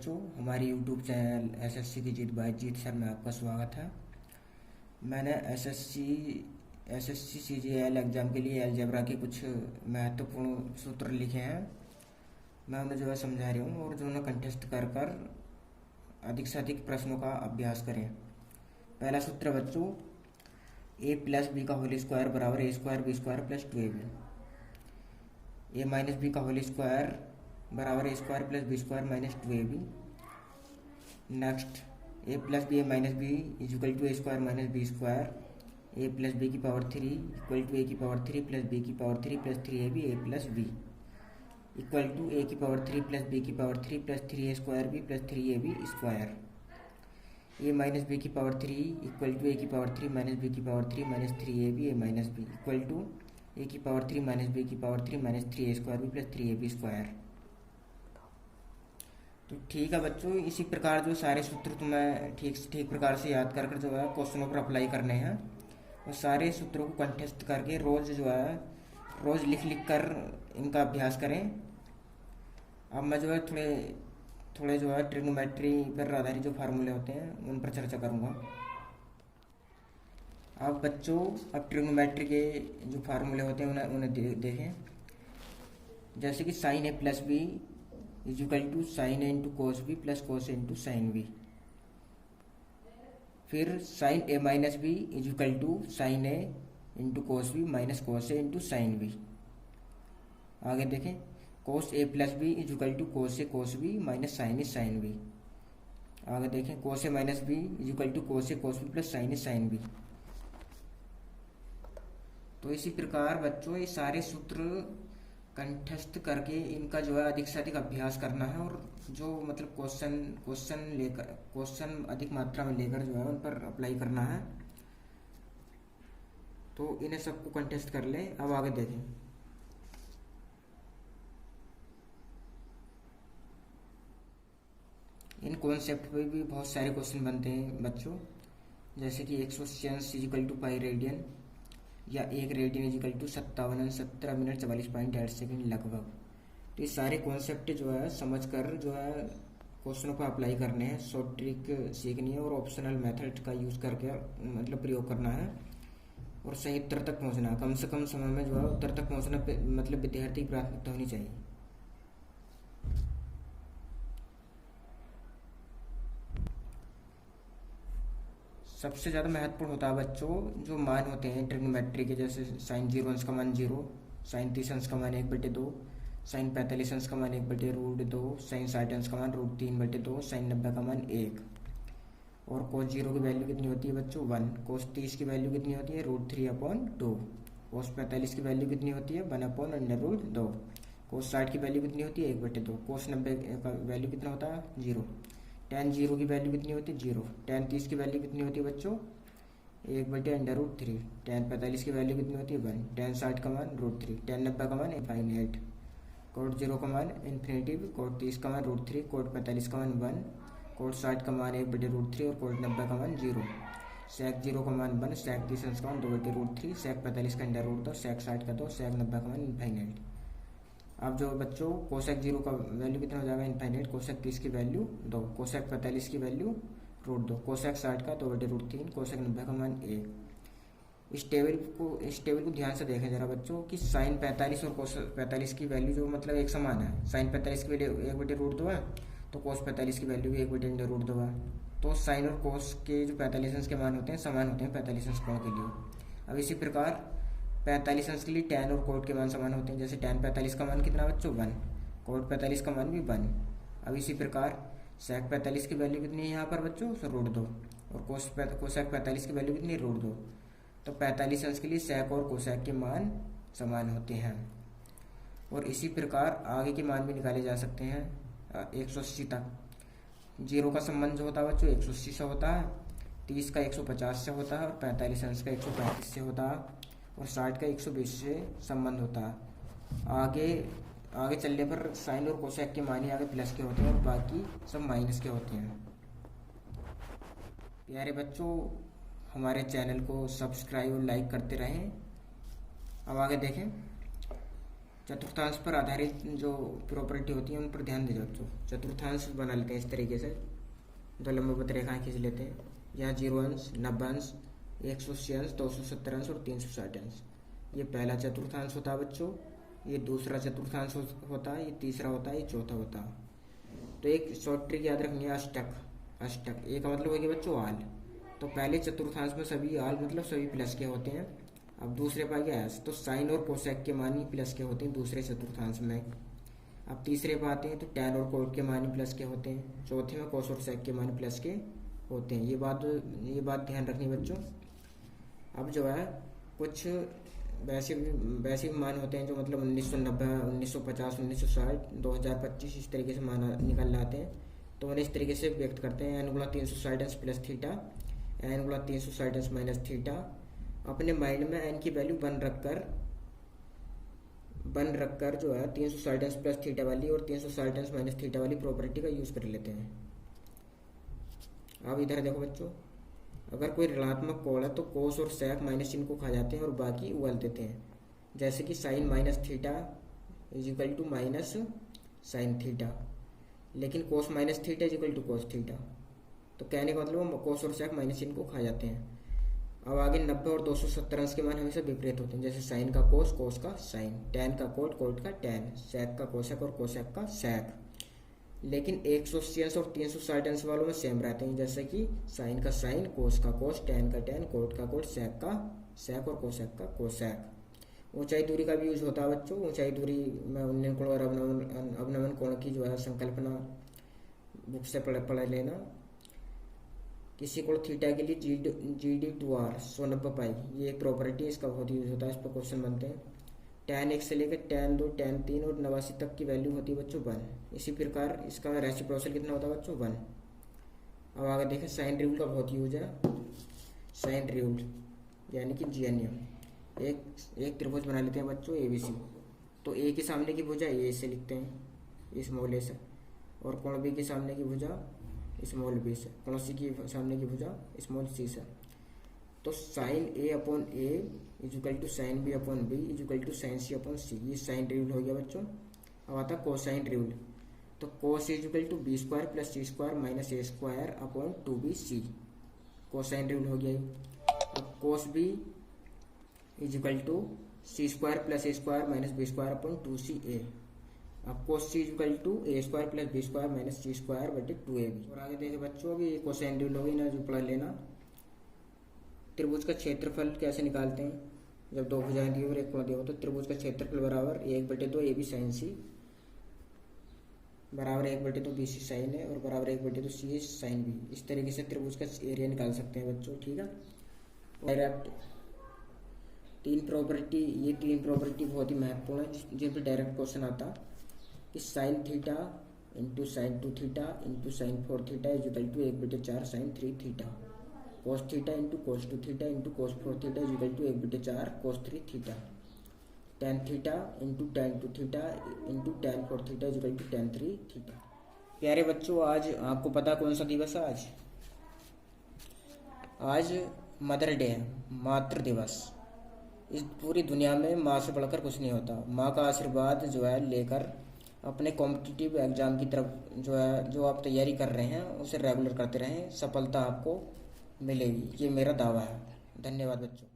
बच्चों, हमारी YouTube channel SSC की जीत बाय जीत सर में आपका स्वागत है। मैंने एसएससी सीजीएल एग्ज़ाम के लिए अलजेब्रा के कुछ महत्वपूर्ण सूत्र लिखे हैं। मैं उन्हें जो है समझा रही हूँ और जो उन्हें कंटेस्ट कर कर अधिक से अधिक प्रश्नों का अभ्यास करें। पहला सूत्र बच्चों, ए प्लस बी का होल स्क्वायर बराबर A square B square plus 2ab। A minus B का होल स्क्वायर बराबर A square plus B square minus 2ab। Next, A plus B A minus B is equal to A square minus B square. A plus B की power 3 equal to A की power 3 plus B की power 3 plus 3ab A plus B equal to A की power 3 plus B की power 3 plus 3a square B plus 3ab square. A minus B की power 3 equal to A की power 3 minus B की power 3 minus 3ab A minus B equal to A की power 3 minus B की power 3 minus 3a square B plus 3ab square. तो ठीक है बच्चों, इसी प्रकार जो सारे सूत्र तुम्हें ठीक प्रकार से याद कर जो है क्वेश्चनों पर अप्लाई करने हैं और सारे सूत्रों को कंटेस्ट करके रोज़ जो है रोज़ लिख कर इनका अभ्यास करें। अब मैं जो है थोड़े जो है ट्रिग्नोमेट्री पर आधारित जो फार्मूले होते हैं उन पर चर्चा करूँगा। अब बच्चों, अब ट्रिग्नोमेट्री के जो फार्मूले होते हैं उन्हें देखें। जैसे कि sine A plus B is equal to sine A into cos B plus cos A into sine B. फिर sine A minus B is equal to sine A into cos B minus cos A into sine B. आगे देखें, cos A plus B is equal to cos B minus sine A sine B. आगे देखें, cos A minus B is equal to cos B plus sign A sine B. तो इसी प्रकार बच्चों ये सारे सूत्र कंठस्थ करके इनका जो है अधिक से अधिक अभ्यास करना है और जो मतलब क्वेश्चन अधिक मात्रा में लेकर जो है उन पर अप्लाई करना है। तो इन्हें सबको कंटेस्ट कर ले। अब आगे देखें, इन कॉन्सेप्ट पे भी बहुत सारे क्वेश्चन बनते हैं बच्चों। जैसे कि 180 इक्वल टू पाई रेडियन या 1 radian equal to 57 minute 44.8 second लगभग। तो ये सारे कॉन्सेप्ट जो है समझकर जो है क्वेश्चनों को अप्लाई करने हैं, शॉर्ट ट्रिक सीखनी है और ऑप्शनल मेथड का यूज़ करके मतलब प्रयोग करना है और सही उत्तर तक पहुंचना है। कम से कम समय में जो है उत्तर तक पहुंचना मतलब विद्यार्थी की प्राथमिकता होनी चाहिए। सबसे ज़्यादा महत्वपूर्ण होता है बच्चों जो मान होते हैं ट्रिग्नोमेट्री के, जैसे साइन 0 अंश का मान 0, साइन 30 अंश का मान 1/2, साइन 45 अंश का मान 1/√2, साइन 60 अंश का मान √3/2, साइन 90 का मान 1। और कोस 0 की वैल्यू कितनी होती है बच्चों 1। कोस 30 की वैल्यू कितनी होती है √3/2। कोस 45 की वैल्यू कितनी होती है 1/√2। कोस 60 की वैल्यू कितनी होती है 1/2। कोस 90 का वैल्यू कितना होता है 0। tan 0 की वैल्यू कितनी होती है 0। tan 30 की वैल्यू कितनी होती है बच्चों 1/√3। tan 45 की वैल्यू कितनी होती है 1। tan 60 का मान √3। tan 90 का मान इनफाइनाइट। कोट 0 का मान इन्फिनेटिव। कोट 30 का मान √3। कोट 45 का मान 1। कोट 60 का मान 1/√3 और कोट 90 का मान 0। sec 0 का मान 1। sec 30 अंश का मान 2/√3। sec 45 का √2। sec 60 का 2। sec 90 का मान इनफाइनाइट। अब जो बच्चों कोसेक 0 का वैल्यू कितना हो जाएगा इनफाइनाइट। कोसेक 30 की वैल्यू 2। कोसेक 45 की वैल्यू √2। कोसेक 60 का 2/√3। कोसेक 90 का मान 1। इस टेबल को ध्यान से देखें जरा बच्चों कि साइन 45 और कोस 45 की वैल्यू जो मतलब एक समान है। साइन 45 की वैल्यू 1/√2 है तो कोस 45 की वैल्यू भी 1/√2 है। तो साइन और कोस के जो 45 अंश के मान होते हैं समान होते हैं 45 अंश कोण के लिए। अब इसी प्रकार 45 अंश के लिए tan और कोट के मान समान होते हैं। जैसे tan 45 का मान कितना बच्चों 1। कोट 45 का मान भी 1। अब इसी प्रकार sec 45 की वैल्यू कितनी है यहाँ पर बच्चों √2 और कोसेक 45 की वैल्यू कितनी है √2। तो 45 अंश के लिए sec और कोसेक के मान समान होते हैं। और इसी प्रकार आगे के मान भी निकाले जा सकते हैं 180 तक। 0 का संबंध जो होता है बच्चों 180 से होता है, 30 का 150 से होता है और 45 अंश का 135 से होता है और 60 का 120 से संबंध होता है। आगे चलने पर साइन और कोसेक के मान ही आगे प्लस के होते हैं और बाकी सब माइनस के होते हैं। प्यारे बच्चों, हमारे चैनल को सब्सक्राइब और लाइक करते रहें। अब आगे देखें, चतुर्थांश पर आधारित जो प्रॉपर्टी होती है उन पर ध्यान दे बच्चों। चतुर्थांश बना लेते हैं इस तरीके से, दो लंबवत रेखाएं खींच लेते हैं। यहाँ 0 अंश, 90 अंश, 180 अंश, 270 अंश और 360 अंश। ये पहला चतुर्थांश होता है बच्चों, ये दूसरा चतुर्थांश होता है, ये तीसरा होता है, ये चौथा होता है। तो एक शॉर्ट ट्रिक याद रखनी है, अष्टक। अष्टक ए का मतलब हो गया बच्चों आल। तो पहले चतुर्थांश में सभी आल मतलब सभी प्लस के होते हैं। अब दूसरे पे आ गया एस, तो साइन और कोसेक के मान ही प्लस के होते हैं दूसरे चतुर्थांश में। अब तीसरे पे आते हैं तो टैन और कोट के मान ही प्लस के होते हैं। चौथे में कोस और सेक के मान प्लस के होते हैं। ये बात ध्यान रखनी बच्चों। अब जो है कुछ वैसे भी मान होते हैं जो मतलब 1990, 1950, 1960, 2025 इस तरीके से मान निकल लाते हैं। तो उन्हें इस तरीके से व्यक्त करते हैं, n गुणा 360 अंश प्लस थीटा, n गुणा 360 अंश माइनस थीटा। अपने माइंड में n की वैल्यू बन रखकर जो है 360 अंश प्लस थीटा वाली और 360 अंश माइनस थीटा वाली प्रॉपर्टी का यूज कर लेते हैं। अब इधर देखो बच्चों, अगर कोई ऋणात्मक कोण है तो कोस और सेक माइनस चिन्ह को खा जाते हैं और बाकी उगल देते हैं। जैसे कि sine minus theta is equal to minus sine theta, लेकिन cos minus theta is equal to cos theta. तो कहने का मतलब कोस और सेक माइनस चिन्ह को खा जाते हैं। अब आगे 90 और 270 अंश के मान हमेशा विपरीत होते हैं। जैसे साइन का कोस, कोस का साइन, टैन का कोट, कोट का टैन, सेक का कोसेक और कोसेक का सेक। लेकिन 180 अंश और 360 अंश वालों में सेम रहते हैं। जैसे कि साइन का साइन, कोस का कोस, टैन का टैन, कोट का कोट, सेक का सेक और कोसेक का कोसेक। ऊंचाई दूरी का भी यूज होता है बच्चों। ऊंचाई दूरी में उन्नयन कोण और अवनमन कोण की जो है संकल्पना बुक से पढ़ लेना। किसी कोण थीटा के लिए GD/R 190 पाई, ये एक प्रॉपर्टी है, इसका बहुत यूज होता है, इस पर क्वेश्चन बनते हैं। tan 1 से लेकर tan 2, tan 3 और 89 तक की वैल्यू होती है बच्चों 1। इसी प्रकार इसका रेसिप्रोकल कितना होता है बच्चों 1। अब आगे देखें, साइन रूल का बहुत यूज है। साइन रूल यानी कि GN नियम। एक त्रिभुज बना लेते हैं बच्चों ABC। तो A के सामने की भुजा A से लिखते हैं, स्मॉल a से, और कोण B के सामने की भुजा स्मॉल b से, कोण C की सामने की भुजा स्मॉल c से। तो sine A/A is equal to sine B/B is equal to sine C/C। ये साइन रूल हो गया बच्चों। अब आता है कोसाइन रूल। तो cos is equal to B² plus C² minus A²/2BC। Cosine rule हो गया। अब cos B is equal to C² plus A² minus B²/2CA। अब cos C is equal to A² plus B² minus C²/2AB। और आगे देखे बच्चों, अभी cosine rule हो गई ना, जो पढ़ लेना। त्रिभुज का क्षेत्रफल कैसे निकालते हैं? जब दो भुजाएं दी और एक कोण दिया हो तो त्रिभुज का क्षेत्रफल बराबर 1/2 AB साइन C बराबर 1/2 BC साइन A और बराबर 1/2 CA साइन B। इस तरीके से त्रिभुज का एरिया निकाल सकते हैं बच्चों, ठीक है। डायरेक्ट तीन प्रॉपर्टी बहुत ही महत्वपूर्ण है, जिन पर डायरेक्ट क्वेश्चन आता कि sine theta into sine 2 theta into sine 4 theta is equal to 1/4 sine 3 theta. Cos theta into cos 2 theta into cos 4 theta is equal to 1/4 cos 3 theta. Tan theta into tan 2 theta into tan 4 theta is equal to tan 3 theta. प्यारे बच्चों, आज आपको पता कौन सा दिवस है? आज मदर डे है, मातृ दिवस। इस पूरी दुनिया में माँ से बढ़कर कुछ नहीं होता। माँ का आशीर्वाद जो है लेकर अपने कॉम्पिटिटिव एग्जाम की तरफ जो आप तैयारी कर रहे हैं उसे रेगुलर करते रहें, सफलता आपको मिलेगी, ये मेरा दावा है। धन्यवाद बच्चों।